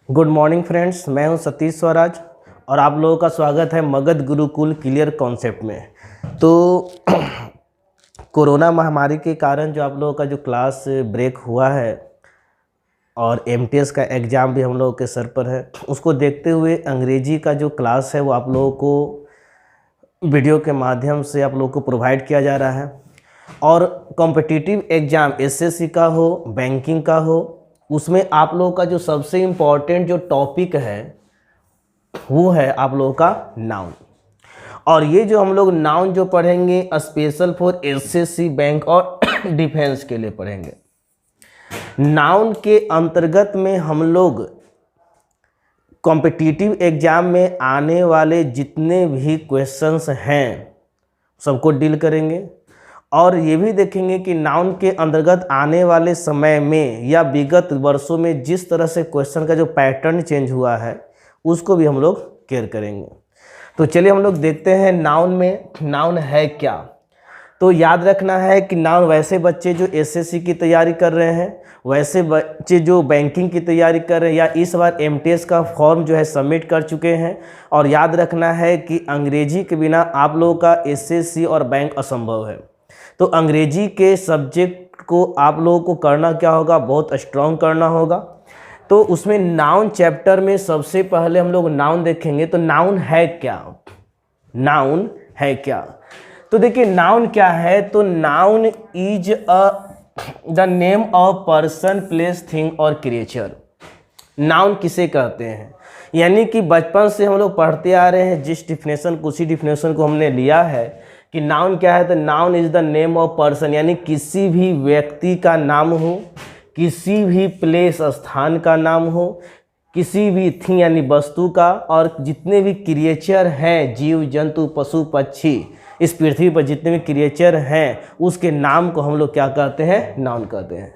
Good morning friends, मैं हूं सतीश स्वराज और आप लोगों का स्वागत है मगध गुरुकुल क्लियर कॉन्सेप्ट में। तो कोरोना महामारी के कारण जो आप लोगों का जो क्लास ब्रेक हुआ है और एमटीएस का एग्ज़ाम भी हम लोगों के सर पर है, उसको देखते हुए अंग्रेजी का जो क्लास है वो आप लोगों को वीडियो के माध्यम से आप लोगों को प्रोवाइड किया जा रहा है। और कॉम्पिटिटिव एग्ज़ाम एसएससी का हो, बैंकिंग का हो, उसमें आप लोगों का जो सबसे इम्पॉर्टेंट जो टॉपिक है वो है आप लोगों का नाउन। और ये जो हम लोग नाउन जो पढ़ेंगे स्पेशल फॉर एसएससी, बैंक और डिफेंस के लिए पढ़ेंगे। नाउन के अंतर्गत में हम लोग कॉम्पिटिटिव एग्ज़ाम में आने वाले जितने भी क्वेश्चंस हैं सबको डील करेंगे और ये भी देखेंगे कि नाउन के अंतर्गत आने वाले समय में या विगत वर्षों में जिस तरह से क्वेश्चन का जो पैटर्न चेंज हुआ है उसको भी हम लोग केयर करेंगे। तो चलिए हम लोग देखते हैं नाउन में नाउन है क्या। तो याद रखना है कि नाउन वैसे बच्चे जो एसएससी की तैयारी कर रहे हैं, वैसे बच्चे जो बैंकिंग की तैयारी कर रहे हैं या इस बार एमटीएस का फॉर्म जो है सबमिट कर चुके हैं। और याद रखना है कि अंग्रेजी के बिना आप लोगों का एसएससी और बैंक असंभव है। तो अंग्रेजी के सब्जेक्ट को आप लोगों को करना क्या होगा, बहुत स्ट्रॉन्ग करना होगा। तो उसमें नाउन चैप्टर में सबसे पहले हम लोग नाउन देखेंगे। तो नाउन है क्या, नाउन है क्या। तो देखिए नाउन क्या है। तो noun is the name of person, place, thing और क्रिएचर। नाउन किसे कहते हैं, यानी कि बचपन से हम लोग पढ़ते आ रहे हैं जिस डिफिनेशन को, उसी डिफिनेशन को हमने लिया है कि नाउन क्या है। तो noun is the name of person, यानी किसी भी व्यक्ति का नाम हो, किसी भी प्लेस स्थान का नाम हो, किसी भी थिंग यानी वस्तु का, और जितने भी क्रिएचर हैं, जीव जंतु पशु पक्षी, इस पृथ्वी पर जितने भी क्रिएचर हैं उसके नाम को हम लोग क्या कहते हैं, नाउन कहते हैं।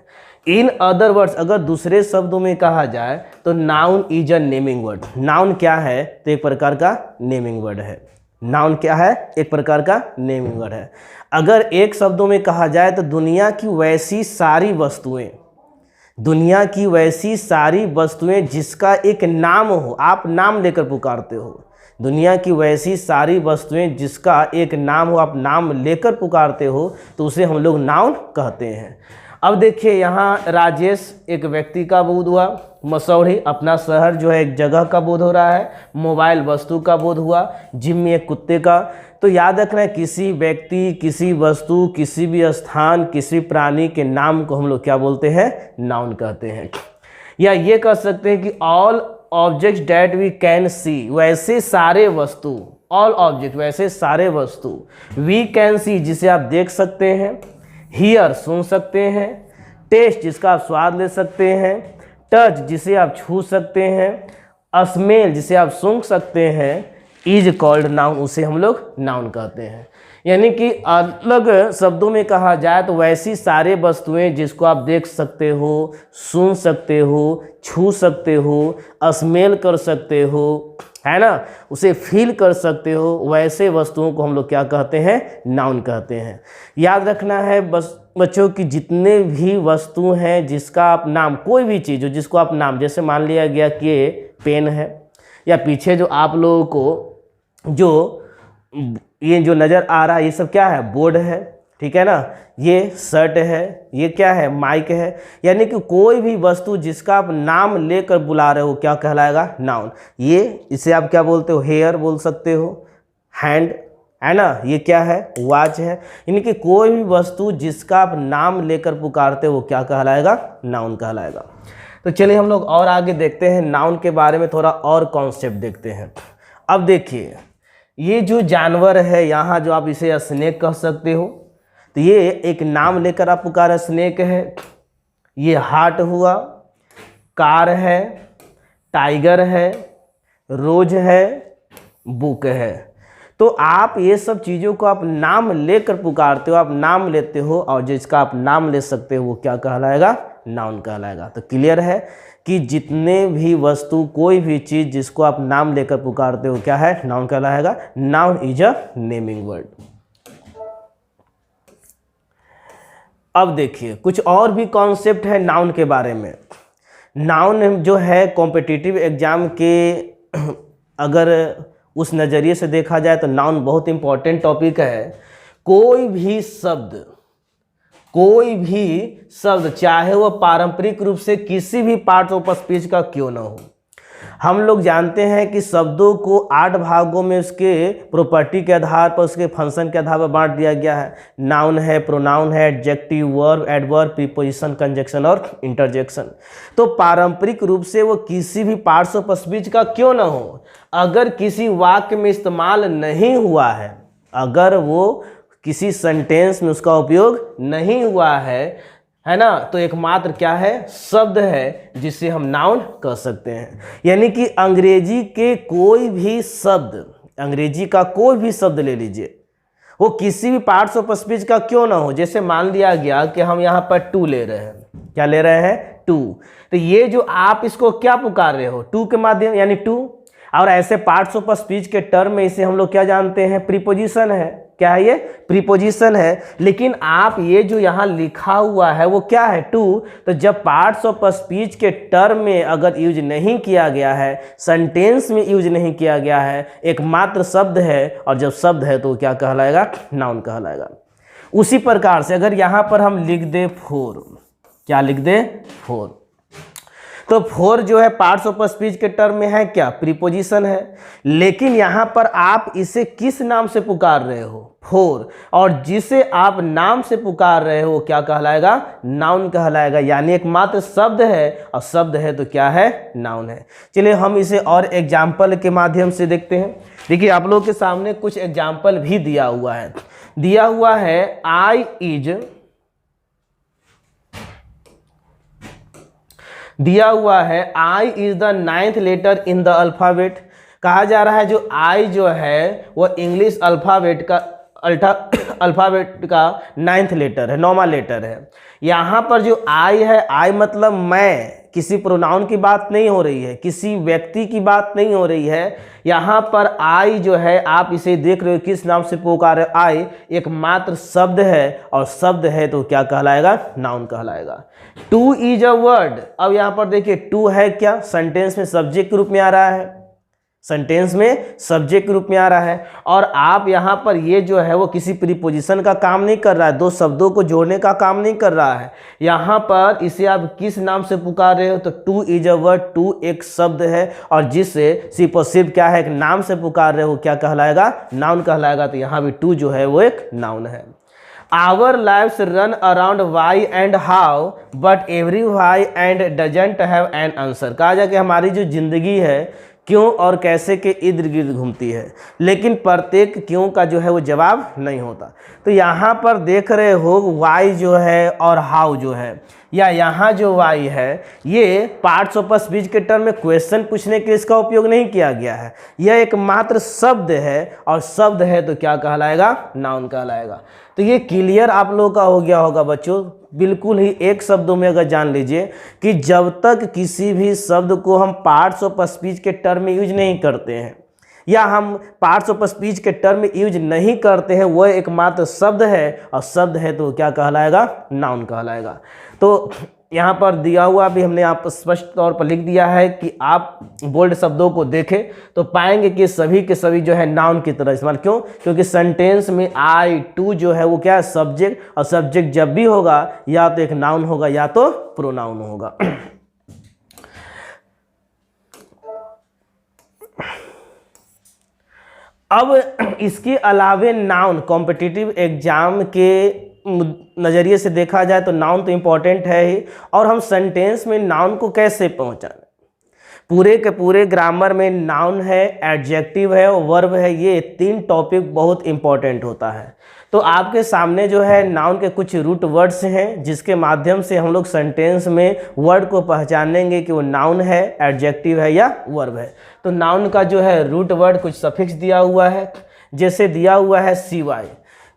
इन अदर वर्ड्स, अगर दूसरे शब्दों में कहा जाए तो noun is a naming word. Noun क्या है, तो एक प्रकार का नेमिंग वर्ड है। नाउन क्या है, एक प्रकार का नेमिंग वर्ड है। अगर एक शब्दों में कहा जाए तो दुनिया की वैसी सारी वस्तुएं, दुनिया की वैसी सारी वस्तुएं जिसका एक नाम हो, आप नाम लेकर पुकारते हो, दुनिया की वैसी सारी वस्तुएं जिसका एक नाम हो, आप नाम लेकर पुकारते हो, तो उसे हम लोग नाउन कहते हैं। अब देखिए यहाँ राजेश एक व्यक्ति का बोध हुआ, मसौढ़ी अपना शहर जो है एक जगह का बोध हो रहा है, मोबाइल वस्तु का बोध हुआ, जिम में एक कुत्ते का। तो याद रखना है किसी व्यक्ति, किसी वस्तु, किसी भी स्थान, किसी प्राणी के नाम को हम लोग क्या बोलते हैं, नाउन कहते हैं। या ये कह सकते हैं कि all objects that we can see, वैसे सारे वस्तु, ऑल ऑब्जेक्ट वैसे सारे वस्तु, वी कैन सी जिसे आप देख सकते हैं, हियर सुन सकते हैं, टेस्ट जिसका आप स्वाद ले सकते हैं, टच जिसे आप छू सकते हैं, स्मेल जिसे आप सूंघ सकते हैं, इज कॉल्ड नाउन, उसे हम लोग नाउन कहते हैं। यानी कि अलग शब्दों में कहा जाए तो वैसी सारे वस्तुएं जिसको आप देख सकते हो, सुन सकते हो, छू सकते हो, स्मेल कर सकते हो, है ना, उसे फील कर सकते हो, वैसे वस्तुओं को हम लोग क्या कहते हैं, नाउन कहते हैं। याद रखना है बस बच्चों की जितने भी वस्तु हैं जिसका आप नाम, कोई भी चीज़ हो जिसको आप नाम, जैसे मान लिया गया कि ये पेन है, या पीछे जो आप लोगों को जो ये जो नज़र आ रहा है ये सब क्या है, बोर्ड है, ठीक है ना, ये शर्ट है, ये क्या है, माइक है। यानी कि कोई भी वस्तु जिसका आप नाम लेकर बुला रहे हो क्या कहलाएगा, नाउन। ये इसे आप क्या बोलते हो, हेयर बोल सकते हो, हैंड है ना, ये क्या है, वॉच है। यानी कि कोई भी वस्तु जिसका आप नाम लेकर पुकारते हो वो क्या कहलाएगा, नाउन कहलाएगा। तो चलिए हम लोग और आगे देखते हैं, नाउन के बारे में थोड़ा और कॉन्सेप्ट देखते हैं। अब देखिए ये जो जानवर है यहाँ, जो आप इसे स्नेक कह सकते हो, तो ये एक नाम लेकर आप पुकार, स्नेक है। ये हार्ट हुआ, कार है, टाइगर है, रोज है, बुक है। तो आप ये सब चीज़ों को आप नाम लेकर पुकारते हो, आप नाम लेते हो, और जिसका आप नाम ले सकते हो वो क्या कहलाएगा, नाउन कहलाएगा। तो क्लियर है कि जितने भी वस्तु, कोई भी चीज़ जिसको आप नाम लेकर पुकारते हो क्या है, नाउन कहलाएगा। Noun is a naming word. अब देखिए कुछ और भी कॉन्सेप्ट है नाउन के बारे में। नाउन जो है कॉम्पिटिटिव एग्जाम के अगर उस नज़रिए से देखा जाए तो नाउन बहुत इंपॉर्टेंट टॉपिक है। कोई भी शब्द चाहे वह पारंपरिक रूप से किसी भी पार्ट ऑफ स्पीच का क्यों ना हो, हम लोग जानते हैं कि शब्दों को 8 भागों में उसके प्रॉपर्टी के आधार पर, उसके फंक्शन के आधार पर बांट दिया गया है। नाउन है, प्रोनाउन है, adjective, verb, adverb, preposition, conjunction और इंटरजेक्शन। तो पारंपरिक रूप से वो किसी भी पार्ट्स ऑफ स्पीच का क्यों ना हो, अगर किसी वाक्य में इस्तेमाल नहीं हुआ है, अगर वो किसी सेंटेंस में उसका उपयोग नहीं हुआ है ना, तो एकमात्र क्या है, शब्द है जिसे हम नाउन कह सकते हैं। यानी कि अंग्रेजी का कोई भी शब्द ले लीजिए, वो किसी भी पार्ट्स ऑफ स्पीच का क्यों ना हो। जैसे मान लिया गया कि हम यहाँ पर टू ले रहे हैं, क्या ले रहे हैं, टू, तो ये जो आप इसको क्या पुकार रहे हो, टू के माध्यम, यानी टू। और ऐसे पार्ट्स ऑफ स्पीच के टर्म में इसे हम लोग क्या जानते हैं, प्रीपोजिशन है। क्या है ये, प्रीपोजिशन है। लेकिन आप ये जो यहाँ लिखा हुआ है वो क्या है, टू। तो जब पार्ट्स ऑफ स्पीच के टर्म में अगर यूज नहीं किया गया है, सेंटेंस में यूज नहीं किया गया है, एकमात्र शब्द है, और जब शब्द है तो क्या कहलाएगा, नाउन कहलाएगा। उसी प्रकार से अगर यहाँ पर हम लिख दे फोर, क्या लिख दे, फोर, तो फोर जो है पार्ट्स ऑफ स्पीच के टर्म में है क्या, प्रीपोजिशन है। लेकिन यहाँ पर आप इसे किस नाम से पुकार रहे हो, फोर, और जिसे आप नाम से पुकार रहे हो क्या कहलाएगा, नाउन कहलाएगा। यानी एकमात्र शब्द है, और शब्द है तो क्या है, नाउन है। चलिए हम इसे और एग्जाम्पल के माध्यम से देखते हैं। देखिए आप लोगों के सामने कुछ एग्जाम्पल भी दिया हुआ है। आई इज, दिया हुआ है I is the 9th letter in the alphabet. कहा जा रहा है जो आई जो है वह इंग्लिश अल्फ़ाबेट का 9th लेटर है, 9वां लेटर है। यहाँ पर जो आई है, आई मतलब मैं, किसी प्रोनाउन की बात नहीं हो रही है, किसी व्यक्ति की बात नहीं हो रही है। यहाँ पर आई जो है, आप इसे देख रहे हो किस नाम से पुकार रहे हो, आई एकमात्र शब्द है, और शब्द है तो क्या कहलाएगा, नाउन कहलाएगा। टू इज अ वर्ड, अब यहाँ पर देखिए टू है क्या, सेंटेंस में सब्जेक्ट के रूप में आ रहा है, सेंटेंस में सब्जेक्ट के रूप में आ रहा है। और आप यहाँ पर ये जो है वो किसी प्रीपोजिशन का काम नहीं कर रहा है, दो शब्दों को जोड़ने का काम नहीं कर रहा है। यहाँ पर इसे आप किस नाम से पुकार रहे हो, तो two is a word, two एक शब्द है, और जिससे सिर्फ और सिर्फ क्या है, एक नाम से पुकार रहे हो, क्या कहलाएगा, नाउन कहलाएगा। तो यहाँ भी टू जो है वो एक नाउन है। Our lives run around why and how, but every why and doesn't have an answer। कहा जाए कि हमारी जो जिंदगी है क्यों और कैसे के इर्द गिर्द घूमती है, लेकिन प्रत्येक क्यों का जो है वो जवाब नहीं होता। तो यहाँ पर देख रहे हो वाई जो है और हाउ जो है, या यहाँ जो वाई है, ये पार्ट्स ऑफ स्पीच के टर्म में क्वेश्चन पूछने के लिए इसका उपयोग नहीं किया गया है। यह एकमात्र शब्द है, और शब्द है तो क्या कहलाएगा, नाउन कहलाएगा। तो ये क्लियर आप लोगों का हो गया होगा बच्चों। बिल्कुल ही एक शब्दों में अगर जान लीजिए कि जब तक किसी भी शब्द को हम पार्ट्स ऑफ स्पीच के टर्म में यूज नहीं करते हैं, या हम पार्ट्स ऑफ स्पीच के टर्म में यूज नहीं करते हैं, वह एकमात्र शब्द है, और शब्द है तो क्या कहलाएगा, नाउन कहलाएगा। तो यहाँ पर दिया हुआ भी हमने आप स्पष्ट तौर पर लिख दिया है कि आप बोल्ड शब्दों को देखें तो पाएंगे कि सभी के सभी जो है नाउन की तरह इस्तेमाल। क्यों, क्योंकि सेंटेंस में आई टू जो है वो क्या है, सब्जेक्ट, और सब्जेक्ट जब भी होगा या तो एक नाउन होगा या तो प्रोनाउन होगा। अब इसके अलावे नाउन कॉम्पिटिटिव एग्जाम के नज़रिए से देखा जाए तो नाउन तो इम्पॉर्टेंट है ही, और हम सेंटेंस में नाउन को कैसे पहुंचाएं। पूरे के पूरे ग्रामर में नाउन है, एडजेक्टिव है और वर्ब है, ये 3 टॉपिक बहुत इंपॉर्टेंट होता है। तो आपके सामने जो है नाउन के कुछ रूट वर्ड्स हैं, जिसके माध्यम से हम लोग सेंटेंस में वर्ड को पहचानेंगे कि वो नाउन है, एडजेक्टिव है या वर्ब है। तो नाउन का जो है रूट वर्ड कुछ सफिक्स दिया हुआ है, जैसे दिया हुआ है CY।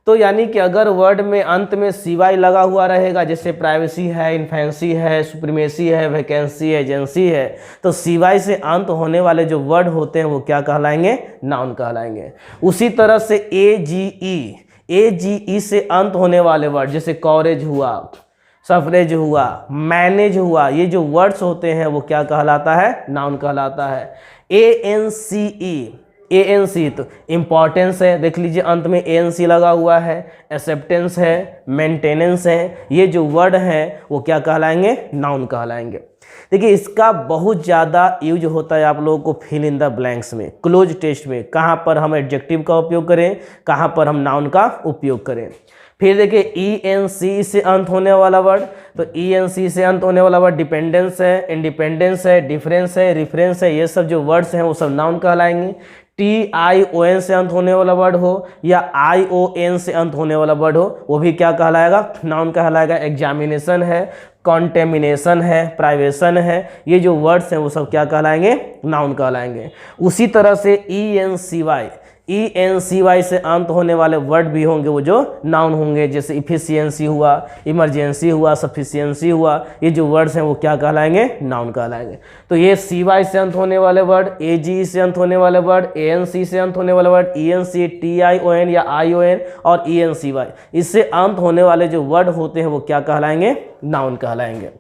तो यानी कि अगर वर्ड में अंत में CY लगा हुआ रहेगा, जैसे प्राइवेसी है, इन्फेंसी है, सुप्रीमेसी है, वैकेंसी है, एजेंसी है, तो CY से अंत होने वाले जो वर्ड होते हैं वो क्या कहलाएंगे, नाउन कहलाएंगे। उसी तरह से AGE से अंत होने वाले वर्ड, जैसे कॉरेज हुआ, सफरेज हुआ, मैनेज हुआ, ये जो वर्ड्स होते हैं वो क्या कहलाता है? नाउन कहलाता है। ANC तो इम्पॉर्टेंस है, देख लीजिए अंत में ANC लगा हुआ है। एक्सेप्टेंस है, मेंटेनेंस है, ये जो वर्ड हैं वो क्या कहलाएंगे? नाउन कहलाएंगे। देखिए इसका बहुत ज़्यादा यूज होता है आप लोगों को फिल इन द ब्लैंक्स में, क्लोज टेस्ट में, कहाँ पर हम एडजेक्टिव का उपयोग करें, कहाँ पर हम नाउन का उपयोग करें। फिर देखिए ENC से अंत होने वाला वर्ड, तो ENC से अंत होने वाला वर्ड डिपेंडेंस है, इंडिपेंडेंस है, डिफरेंस है, रिफरेंस है, ये सब जो वर्ड्स हैं वो सब नाउन कहलाएंगे। TION से अंत होने वाला वर्ड हो या ION से अंत होने वाला वर्ड हो वो भी क्या कहलाएगा? नाउन कहलाएगा। एग्जामिनेशन है, कॉन्टेमिनेशन है, प्राइवेशन है, ये जो वर्ड्स हैं वो सब क्या कहलाएंगे? नाउन कहलाएंगे। उसी तरह से ENCY से अंत होने वाले वर्ड भी होंगे वो जो नाउन होंगे, जैसे इफिशियंसी हुआ, इमरजेंसी हुआ, सफिशियंसी हुआ, ये जो वर्ड्स हैं वो क्या कहलाएंगे? नाउन कहलाएंगे। तो ये CY से अंत होने वाले वर्ड, AGE से अंत होने वाले वर्ड, ANC से अंत होने वाले वर्ड, ENC, TION या ION और ENCY, इससे अंत होने वाले जो वर्ड होते हैं वो क्या कहलाएंगे? नाउन कहलाएंगे।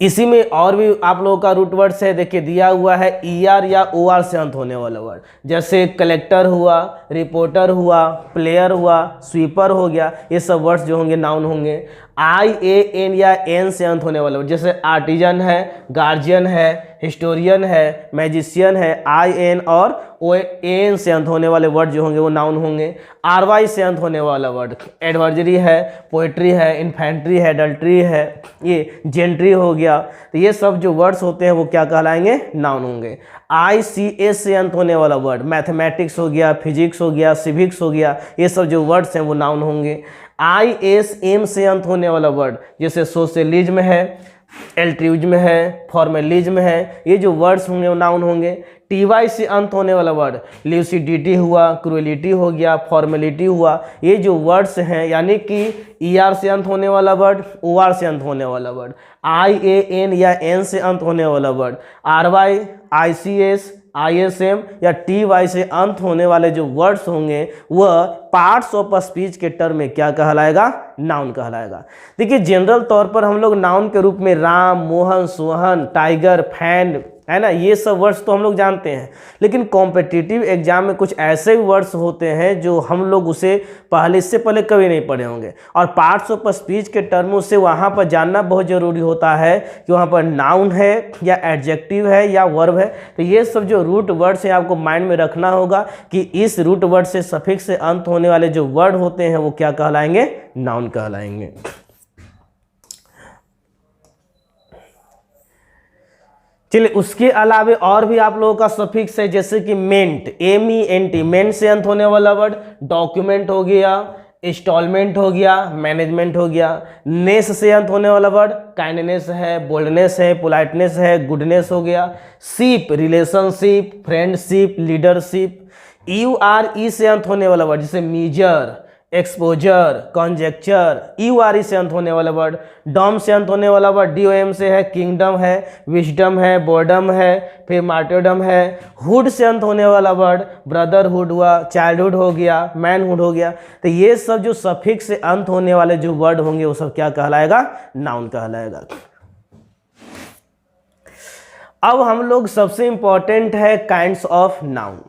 इसी में और भी आप लोगों का रूट वर्ड्स है, देखिए दिया हुआ है ER या OR से अंत होने वाला वर्ड, जैसे कलेक्टर हुआ, रिपोर्टर हुआ, प्लेयर हुआ, स्वीपर हो गया, ये सब वर्ड्स जो होंगे नाउन होंगे। IAN या N से अंत होने वाला वर्ड, जैसे आर्टिजन है, गार्जियन है, हिस्टोरियन है, मैजिशियन है, IN और OAN से अंत होने वाले वर्ड जो होंगे वो नाउन होंगे। RY से अंत होने वाला वर्ड, एडवर्जरी है, पोएट्री है, इन्फेंट्री है, अडल्ट्री है, ये जेंट्री हो गया, तो ये सब जो वर्ड्स होते हैं वो क्या कहलाएंगे? नाउन होंगे। ICS से अंत होने वाला वर्ड, मैथमेटिक्स हो गया, फिजिक्स हो गया, सिविक्स हो गया, ये सब जो वर्ड्स हैं वो नाउन होंगे। ISM से अंत होने वाला वर्ड, जैसे सोशलिज्म है, एल्ट्रिज्म है, फॉर्मलिज्म है, ये जो वर्ड्स होंगे वो नाउन होंगे। TY से अंत होने वाला वर्ड, ल्यूसिडिटी हुआ, क्रूएलिटी हो गया, फॉर्मेलिटी हुआ, ये जो वर्ड्स हैं, यानी कि ER से अंत होने वाला वर्ड, OR से अंत होने वाला वर्ड, IAN या N से अंत होने वाला वर्ड, RY, ICS, ISM या TY से अंत होने वाले जो वर्ड्स होंगे वह पार्ट्स ऑफ स्पीच के टर्म में क्या कहलाएगा? नाउन कहलाएगा। देखिए जनरल तौर पर हम लोग नाउन के रूप में राम, मोहन, सोहन, टाइगर, फैन, है ना, ये सब वर्ड्स तो हम लोग जानते हैं, लेकिन कॉम्पिटिटिव एग्जाम में कुछ ऐसे वर्ड्स होते हैं जो हम लोग उसे इससे पहले कभी नहीं पढ़े होंगे, और पार्ट्स ऑफ स्पीच के टर्मों से वहाँ पर जानना बहुत ज़रूरी होता है कि वहाँ पर नाउन है या एडजेक्टिव है या वर्ब है। तो ये सब जो रूट वर्ड्स हैं आपको माइंड में रखना होगा कि इस रूट वर्ड से सफिक्स से अंत होने वाले जो वर्ड होते हैं वो क्या कहलाएंगे? नाउन कहलाएंगे। चलिए उसके अलावे और भी आप लोगों का सफिक्स है, जैसे कि मेंट, MENT, मेंट से अंत होने वाला वर्ड, डॉक्यूमेंट हो गया, इंस्टॉलमेंट हो गया, मैनेजमेंट हो गया। नेस से अंत होने वाला वर्ड, काइंडनेस है, बोल्डनेस है, पोलाइटनेस है, गुडनेस हो गया। Ship, relationship, friendship, leadership. URE से अंत होने वाला वर्ड, जैसे मीजर, एक्सपोजर, कॉन्जेक्चर। URE से अंत होने वाला वर्ड। डॉम से अंत होने वाला वर्ड, DOM से है, किंगडम है, विजडम है, बोर्डम है, फिर मार्टरडम है। हुड से अंत होने वाला वर्ड, ब्रदरहुड हुआ, चाइल्डहुड हो गया, मैनहुड हो गया। तो ये सब जो सफिक्स से अंत होने वाले जो वर्ड होंगे वो सब क्या कहलाएगा? नाउन कहलाएगा। अब हम लोग सबसे इंपॉर्टेंट है kinds of noun.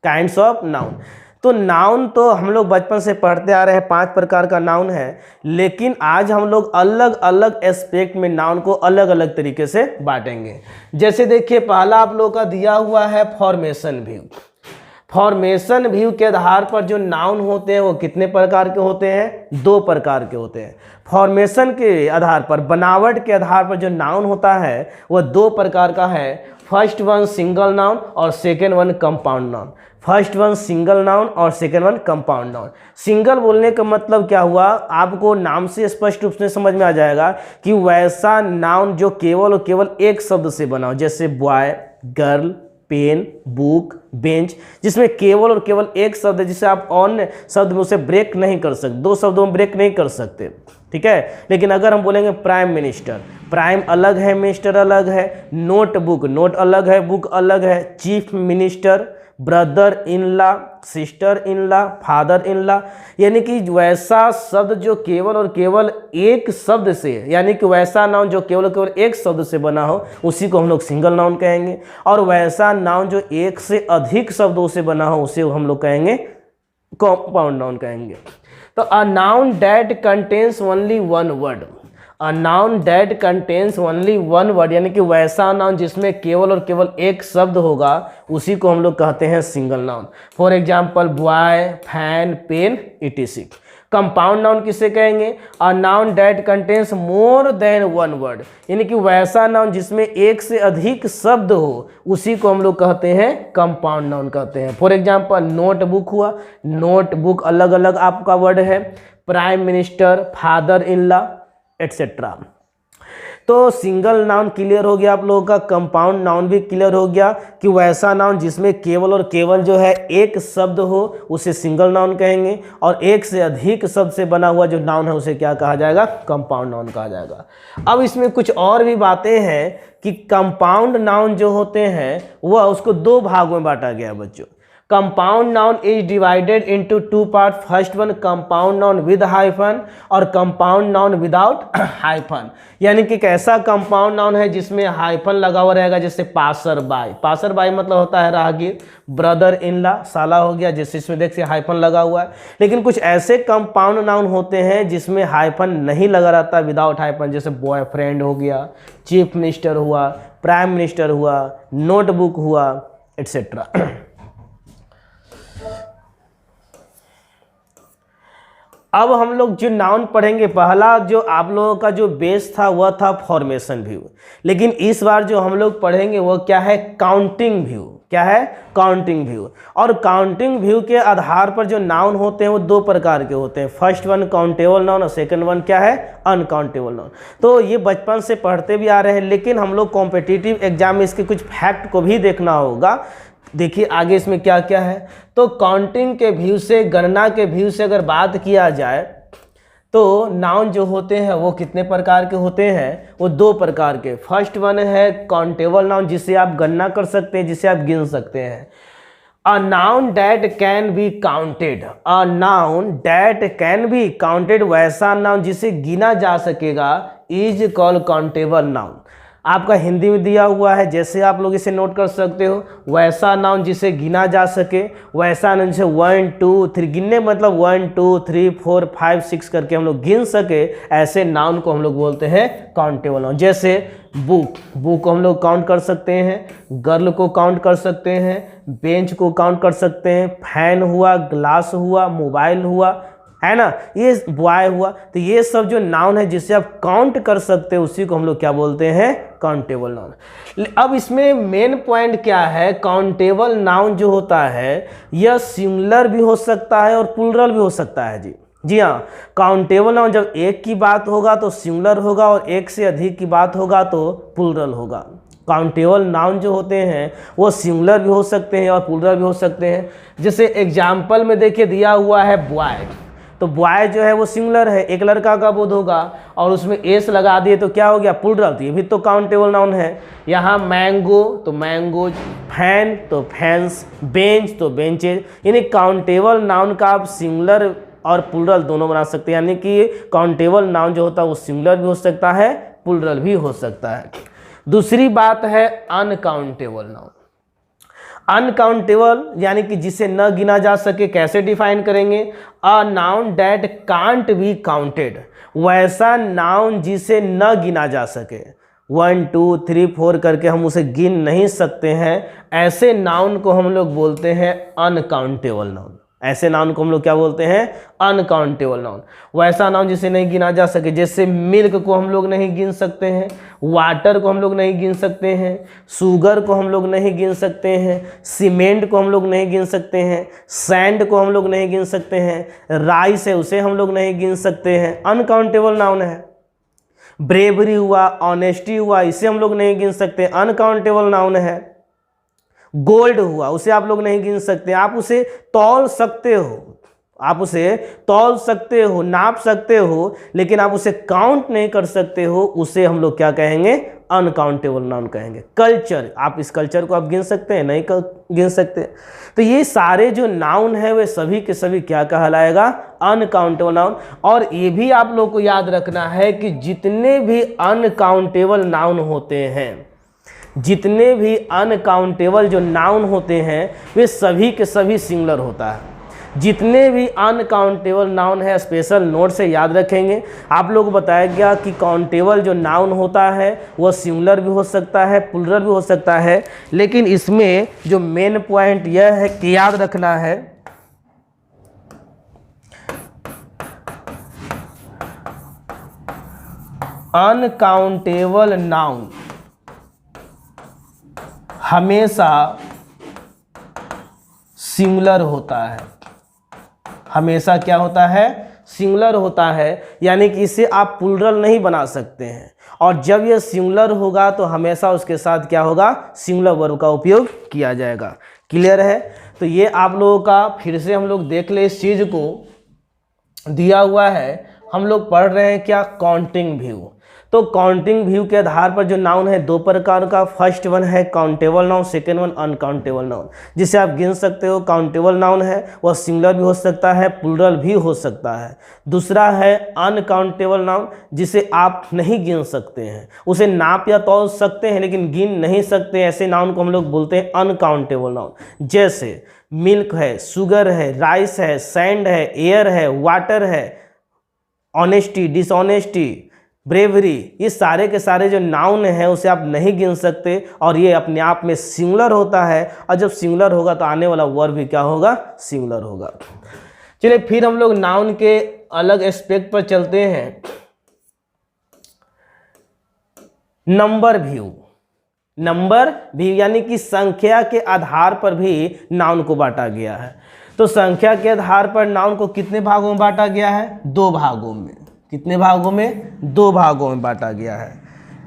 Kinds of noun, तो नाउन तो हम लोग बचपन से पढ़ते आ रहे हैं, 5 प्रकार का नाउन है, लेकिन आज हम लोग अलग अलग एस्पेक्ट में नाउन को अलग अलग तरीके से बांटेंगे। जैसे देखिए पहला आप लोगों का दिया हुआ है फॉर्मेशन व्यू। फॉर्मेशन व्यू के आधार पर जो नाउन होते हैं वो कितने प्रकार के होते हैं? 2 प्रकार के होते हैं। फॉर्मेशन के आधार पर, बनावट के आधार पर जो नाउन होता है वह 2 प्रकार का है। फर्स्ट वन सिंगल नाउन और second one compound noun. First one single noun और second one compound noun. Single बोलने का मतलब क्या हुआ, आपको नाम से स्पष्ट रूप से समझ में आ जाएगा कि वैसा नाउन जो केवल और केवल एक शब्द से बना हो, जैसे boy, girl, pen, book, bench, जिसमें केवल और केवल एक शब्द है, जिसे आप अन्य शब्द में उसे ब्रेक नहीं कर सकते, 2 शब्दों में ब्रेक नहीं कर सकते, ठीक है। लेकिन अगर हम बोलेंगे प्राइम मिनिस्टर, प्राइम अलग है, मिनिस्टर अलग है। नोटबुक, नोट अलग है, बुक अलग है। Chief minister, brother in law, sister in law, father in law, यानी कि वैसा शब्द जो केवल और केवल एक शब्द से, यानी कि वैसा नाउन जो केवल केवल एक शब्द से बना हो उसी को हम लोग सिंगल नाउन कहेंगे, और वैसा नाउन जो एक से अधिक शब्दों से बना हो उसे हम लोग कहेंगे कंपाउंड नाउन कहेंगे। तो अ noun that contains only one word, a noun that contains only one word, यानी कि वैसा नाउन जिसमें केवल और केवल एक शब्द होगा उसी को हम लोग कहते हैं single noun. For example boy, fan, pen, etc. Compound noun किसे कहेंगे? A noun that contains more than one word, यानी कि वैसा नाउन जिसमें एक से अधिक शब्द हो उसी को हम लोग कहते हैं कंपाउंड नाउन कहते हैं। फॉर एग्जाम्पल नोटबुक हुआ, नोटबुक अलग अलग आपका वर्ड है, prime minister, father in law, etcetera. तो सिंगल नाउन क्लियर हो गया आप लोगों का, कंपाउंड नाउन भी क्लियर हो गया कि वैसा नाउन जिसमें केवल और केवल जो है एक शब्द हो उसे सिंगल नाउन कहेंगे, और एक से अधिक शब्द से बना हुआ जो नाउन है उसे क्या कहा जाएगा? कंपाउंड नाउन कहा जाएगा। अब इसमें कुछ और भी बातें हैं कि कंपाउंड नाउन जो होते हैं वह उसको दो भागों में बांटा गया है बच्चों। Compound noun is divided into two part, first one compound noun with hyphen और कंपाउंड नाउन विदाउट हाइफन, यानी कि कैसा कंपाउंड नाउन है जिसमें हाइफन लगा हुआ रहेगा, जैसे पासर बाय, पासर बाय मतलब होता है राहगीर, ब्रदर इन लॉ साला हो गया जैसे इसमें देख से हाइफन लगा हुआ है। लेकिन कुछ ऐसे कंपाउंड नाउन होते हैं जिसमें हाइफन नहीं लगा रहता, विदाउट हाइफन, जैसे बॉयफ्रेंड हो गया, चीफ मिनिस्टर हुआ, प्राइम मिनिस्टर हुआ, नोटबुक हुआ, एटसेट्रा। अब हम लोग जो नाउन पढ़ेंगे, पहला जो आप लोगों का जो बेस था वह था फॉर्मेशन व्यू, लेकिन इस बार जो हम लोग पढ़ेंगे वो क्या है? Counting view. क्या है? Counting view. और काउंटिंग व्यू के आधार पर जो नाउन होते हैं वो दो प्रकार के होते हैं, फर्स्ट वन काउंटेबल नाउन और सेकंड वन क्या है? Uncountable noun. तो ये बचपन से पढ़ते भी आ रहे हैं, लेकिन हम लोग कॉम्पिटिटिव एग्जाम में इसके कुछ फैक्ट को भी देखना होगा। देखिए आगे इसमें क्या क्या है। तो काउंटिंग के व्यू से, गणना के व्यू से अगर बात किया जाए तो नाउन जो होते हैं वो कितने प्रकार के होते हैं? वो दो प्रकार के। फर्स्ट वन है काउंटेबल नाउन, जिसे आप गणना कर सकते हैं, जिसे आप गिन सकते हैं। अ noun that can be counted, a noun that can be counted, वैसा नाउन जिसे गिना जा सकेगा, इज कॉल्ड काउंटेबल नाउन। आपका हिंदी में दिया हुआ है, जैसे आप लोग इसे नोट कर सकते हो, वैसा नाउन जिसे गिना जा सके, वैसा नाउन जिसे 1 2 3 गिनने मतलब 1 2 3 4 5 6 करके हम लोग गिन सके, ऐसे नाउन को हम लोग बोलते हैं काउंटेबल नाउन। जैसे बुक, बुक को हम लोग काउंट कर सकते हैं, गर्ल को काउंट कर सकते हैं, बेंच को काउंट कर सकते हैं, फैन हुआ, ग्लास हुआ, मोबाइल हुआ, है ना, ये बॉय हुआ। तो ये सब जो नाउन है जिसे आप काउंट कर सकते हैं उसी को हम लोग क्या बोलते हैं? Countable noun. अब इसमें मेन पॉइंट क्या है? काउंटेबल नाउन जो होता है यह सिंगुलर भी हो सकता है और प्लूरल भी हो सकता है। जी हाँ, काउंटेबल नाउन जब एक की बात होगा तो सिंगुलर होगा और एक से अधिक की बात होगा तो प्लूरल होगा। काउंटेबल नाउन जो होते हैं वो सिंगुलर भी हो सकते हैं और प्लूरल भी हो सकते हैं। जैसे एग्जाम्पल में देखिए दिया हुआ है बॉय, तो बॉय जो है वो सिंगुलर है, एक लड़का का बोध होगा, और उसमें एस लगा दिए तो क्या हो गया? प्लूरल। तो ये भी तो काउंटेबल नाउन है। यहाँ मैंगो तो मैंगोज, फैन तो फैंस, बेंच तो बेंचेज, यानी काउंटेबल नाउन का आप सिंगुलर और प्लूरल दोनों बना सकते हैं। यानी कि काउंटेबल नाउन जो होता है वो सिंगुलर भी हो सकता है, प्लूरल भी हो सकता है। दूसरी बात है अनकाउंटेबल नाउन। अनकाउंटेबल यानी कि जिसे न गिना जा सके, कैसे डिफाइन करेंगे? अ noun that can't be counted, वैसा नाउन जिसे न गिना जा सके, 1 2 3 4 करके हम उसे गिन नहीं सकते हैं, ऐसे नाउन को हम लोग बोलते हैं अनकाउंटेबल नाउन। ऐसे नाउन को हम लोग क्या बोलते हैं? Uncountable noun. वैसा नाउन जिसे नहीं गिना जा सके, जैसे मिल्क को हम लोग नहीं गिन सकते हैं, वाटर को हम लोग नहीं गिन सकते हैं, शुगर को हम लोग नहीं गिन सकते हैं, सीमेंट को हम लोग नहीं गिन सकते हैं, सैंड को हम लोग नहीं गिन सकते हैं, राइस है उसे हम लोग नहीं गिन सकते हैं, अनकाउंटेबल नाउन है। ब्रेवरी हुआ, ऑनेस्टी हुआ, इसे हम लोग नहीं गिन सकते, अनकाउंटेबल नाउन है। गोल्ड हुआ, उसे आप लोग नहीं गिन सकते, आप उसे तौल सकते हो, आप उसे तौल सकते हो, नाप सकते हो, लेकिन आप उसे काउंट नहीं कर सकते हो, उसे हम लोग क्या कहेंगे? अनकाउंटेबल नाउन कहेंगे। कल्चर, आप इस कल्चर को आप गिन सकते हैं, नहीं गिन सकते। तो ये सारे जो नाउन है वे सभी के सभी क्या कहलाएगा, अनकाउंटेबल नाउन। और ये भी आप लोग को याद रखना है कि जितने भी अनकाउंटेबल नाउन होते हैं, जितने भी अनकाउंटेबल जो नाउन होते हैं वे सभी के सभी सिंगुलर होता है। जितने भी अनकाउंटेबल नाउन है स्पेशल नोट से याद रखेंगे। आप लोग को बताया गया कि काउंटेबल जो नाउन होता है वह सिंगुलर भी हो सकता है, प्लूरल भी हो सकता है, लेकिन इसमें जो मेन पॉइंट यह है कि याद रखना है अनकाउंटेबल नाउन हमेशा सिंगुलर होता है। हमेशा क्या होता है, सिंगुलर होता है, यानी कि इसे आप प्लूरल नहीं बना सकते हैं। और जब यह सिंगुलर होगा तो हमेशा उसके साथ क्या होगा, सिंगुलर वर्ब का उपयोग किया जाएगा। क्लियर है? तो ये आप लोगों का फिर से हम लोग देख ले, इस चीज़ को दिया हुआ है। हम लोग पढ़ रहे हैं क्या, काउंटिंग व्यू। तो काउंटिंग व्यू के आधार पर जो नाउन है दो प्रकार का, फर्स्ट वन है countable noun, second one uncountable noun, जिसे आप गिन सकते हो। काउंटेबल नाउन है वह सिंगुलर भी हो सकता है, प्लूरल भी हो सकता है। दूसरा है अनकाउंटेबल नाउन, जिसे आप नहीं गिन सकते हैं, उसे नाप या तौल सकते हैं लेकिन गिन नहीं सकते। ऐसे नाउन को हम लोग बोलते हैं अनकाउंटेबल नाउन। जैसे मिल्क है, शुगर है, राइस है, सैंड है, एयर है, वाटर है, ऑनेस्टी, डिसऑनेस्टी, ब्रेवरी, ये सारे के सारे जो नाउन हैं उसे आप नहीं गिन सकते और ये अपने आप में सिंगुलर होता है। और जब सिंगुलर होगा तो आने वाला वर्ब भी क्या होगा, सिंगुलर होगा। चलिए फिर हम लोग नाउन के अलग एस्पेक्ट पर चलते हैं। Number view. नंबर व्यू यानी कि संख्या के आधार पर भी नाउन को बांटा गया है। तो संख्या के आधार पर नाउन को कितने भागों में बांटा गया है, दो भागों में। कितने भागों में, दो भागों में बांटा गया है।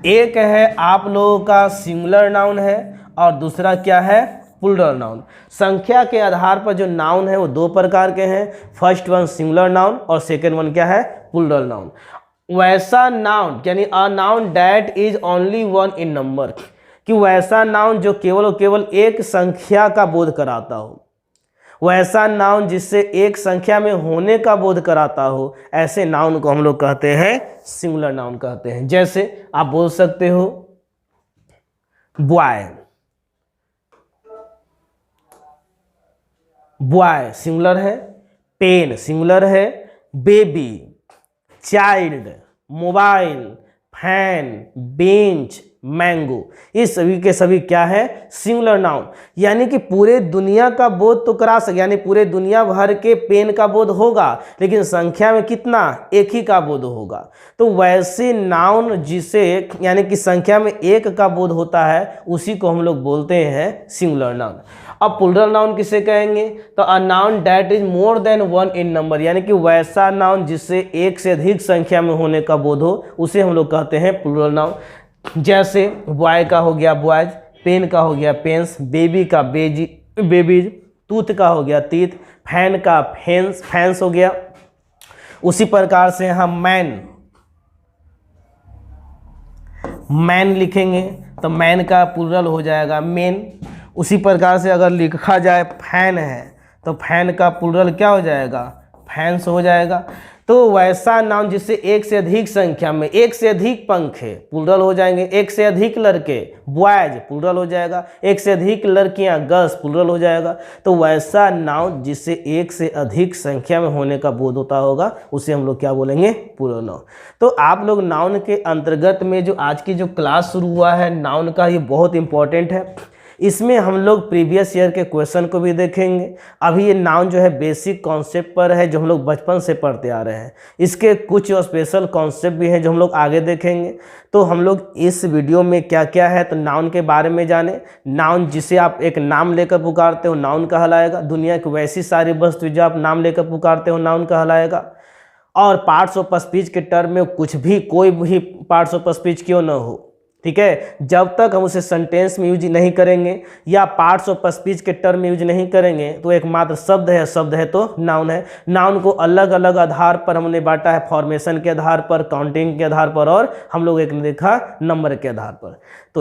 एक है आप लोगों का सिंगुलर नाउन है और दूसरा क्या है, प्लूरल नाउन। संख्या के आधार पर जो नाउन है वो दो प्रकार के हैं, फर्स्ट वन सिंगुलर नाउन और सेकेंड वन क्या है, प्लूरल नाउन। वैसा नाउन यानी अ noun that is only one in number, कि वैसा नाउन जो केवल और केवल एक संख्या का बोध कराता हो, वैसा नाउन जिससे एक संख्या में होने का बोध कराता हो, ऐसे नाउन को हम लोग कहते हैं सिंगुलर नाउन कहते हैं। जैसे आप बोल सकते हो बॉय, बॉय सिंगुलर है, पेन सिंगुलर है, baby, child, mobile, fan, bench, mango, ये सभी के सभी क्या है, सिंगुलर नाउन। यानी कि पूरे दुनिया का बोध तो करा सके, यानी पूरे दुनिया भर के पेन का बोध होगा लेकिन संख्या में कितना, एक ही का बोध होगा। तो वैसे नाउन जिसे यानी कि संख्या में एक का बोध होता है उसी को हम लोग बोलते हैं सिंगुलर नाउन। अब प्लूरल नाउन किसे कहेंगे, तो अ noun that is more than one in number, यानी कि वैसा नाउन जिससे एक से अधिक संख्या में होने का बोध हो उसे हम लोग कहते हैं प्लूरल नाउन। जैसे बॉय का हो गया बॉयज, पेन का हो गया पेन्स, बेबी का बेबीज, टूथ का हो गया टीथ, फैन का फैंस हो गया। उसी प्रकार से हम मैन लिखेंगे तो मैन का प्लूरल हो जाएगा मेन। उसी प्रकार से अगर लिखा जाए फैन है तो फैन का प्लूरल क्या हो जाएगा, फैंस हो जाएगा। तो वैसा नाउन जिससे एक से अधिक संख्या में, एक से अधिक पंखे प्लूरल हो जाएंगे, एक से अधिक लड़के बॉयज प्लूरल हो जाएगा, एक से अधिक लड़कियां गर्ल्स प्लूरल हो जाएगा। तो वैसा नाउन जिससे एक से अधिक संख्या में होने का बोध होता होगा उसे हम लोग क्या बोलेंगे, प्लूरल नाउन। तो आप लोग नाउन के अंतर्गत में जो आज की जो क्लास शुरू हुआ है नाउन का, ये बहुत इंपॉर्टेंट है। इसमें हम लोग प्रीवियस ईयर के क्वेश्चन को भी देखेंगे। अभी ये नाउन जो है बेसिक कॉन्सेप्ट पर है जो हम लोग बचपन से पढ़ते आ रहे हैं। इसके कुछ स्पेशल कॉन्सेप्ट भी हैं जो हम लोग आगे देखेंगे। तो हम लोग इस वीडियो में क्या क्या है तो नाउन के बारे में जाने। नाउन जिसे आप एक नाम लेकर पुकारते हो नाउन कहलाएगा। दुनिया की वैसी सारी वस्तु जो आप नाम लेकर पुकारते हो नाउन कहलाएगा। और पार्ट्स ऑफ स्पीच के टर्म में कुछ भी, कोई भी पार्ट्स ऑफ स्पीच क्यों ना हो, ठीक है। जब तक हम उसे सेंटेंस में यूज नहीं करेंगे या पार्ट्स ऑफ स्पीच के टर्म में यूज नहीं करेंगे तो एकमात्र शब्द है तो नाउन है। नाउन को अलग अलग आधार पर हमने बांटा है, फॉर्मेशन के आधार पर, काउंटिंग के आधार पर, और हम लोग एक ने देखा नंबर के आधार पर। तो